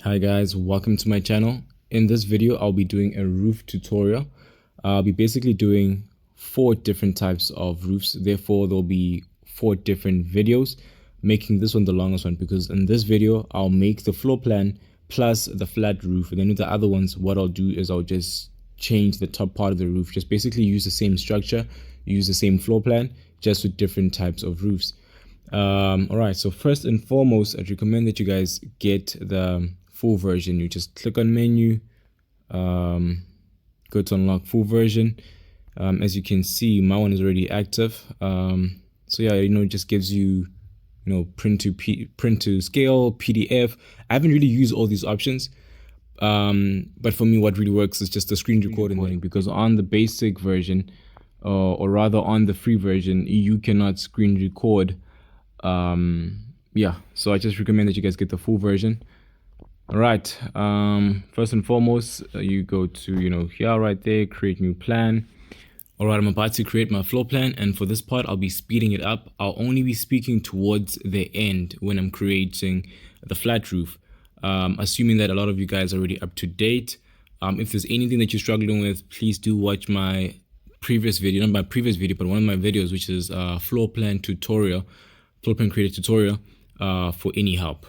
Hi guys, welcome to my channel. In this video, I'll be doing a roof tutorial. I'll be basically doing 4 different types of roofs. Therefore, there'll be 4 different videos, making this one the longest one because in this video, I'll make the floor plan plus the flat roof. And then with the other ones, what I'll do is I'll just change the top part of the roof. Just basically use the same structure, use the same floor plan, just with different types of roofs. All right, so first and foremost, I'd recommend that you guys get the full version. You just click on menu, go to unlock full version. As you can see, my one is already active. So yeah, it just gives you, print to scale, PDF. I haven't really used all these options. But for me, what really works is just the screen recording thing, because on the basic version, or rather on the free version, you cannot screen record. Yeah, so I just recommend that you guys get the full version. All right, first and foremost, you go to here right there, create new plan. All right, I'm about to create my floor plan, and for this part I'll be speeding it up. I'll only be speaking towards the end when I'm creating the flat roof, assuming that a lot of you guys are already up to date. If there's anything that you're struggling with, please do watch my previous video, not my previous video, but one of my videos, which is floor plan creator tutorial, for any help.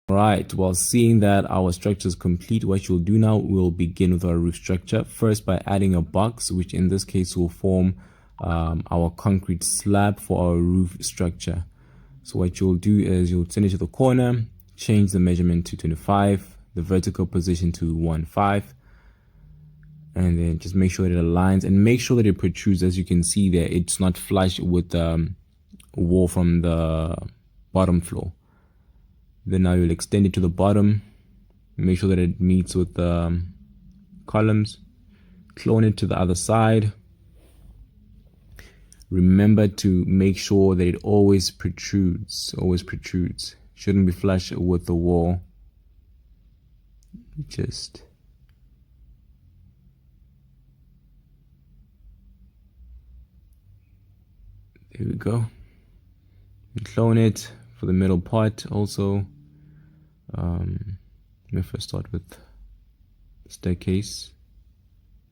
Right, well, seeing that our structure is complete, what you'll do now, we'll begin with our roof structure. First, by adding a box, which in this case will form our concrete slab for our roof structure. So what you'll do is you'll send it to the corner, change the measurement to 25, the vertical position to 15, and then just make sure that it aligns and make sure that it protrudes. As you can see there, it's not flush with the wall from the bottom floor. Then now you'll extend it to the bottom, make sure that it meets with the columns, clone it to the other side. Remember to make sure that it always protrudes, shouldn't be flush with the wall. Just there we go. And clone it for the middle part also. Let me first start with the staircase.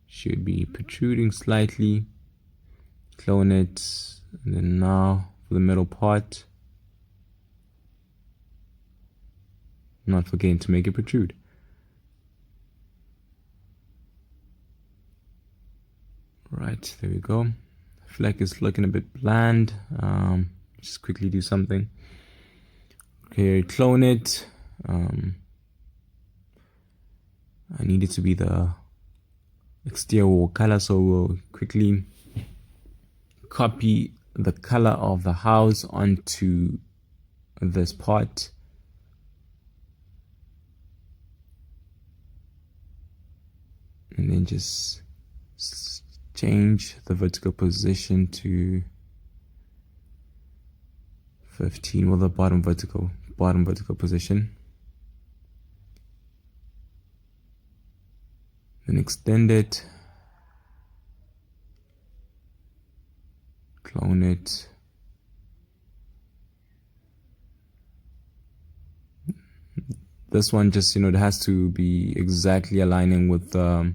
Should be protruding slightly. Clone it, and then now for the middle part, not forgetting to make it protrude. Right, there we go. I feel like it's looking a bit bland. Just quickly do something. Okay, clone it. I need it to be the exterior wall color, so we'll quickly copy the color of the house onto this part. And then just change the vertical position to 15, with the bottom vertical position. Then extend it, clone it, this one just, it has to be exactly aligning with the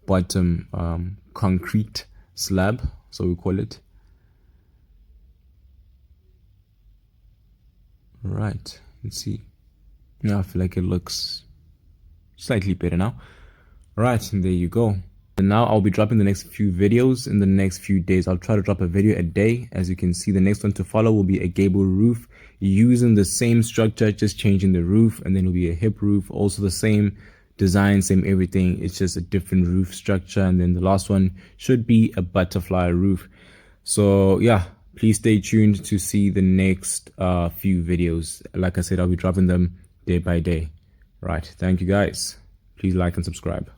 bottom concrete slab, so we call it. Right, let's see. Now I feel like it looks slightly better now. Right, and there you go. And now I'll be dropping the next few videos in the next few days. I'll try to drop a video a day. As you can see, the next one to follow will be a gable roof using the same structure, just changing the roof, and then it'll be a hip roof, also the same design, same everything. It's just a different roof structure. And then the last one should be a butterfly roof. So yeah, please stay tuned to see the next few videos. Like I said, I'll be dropping them day by day. Right, thank you guys. Please like and subscribe.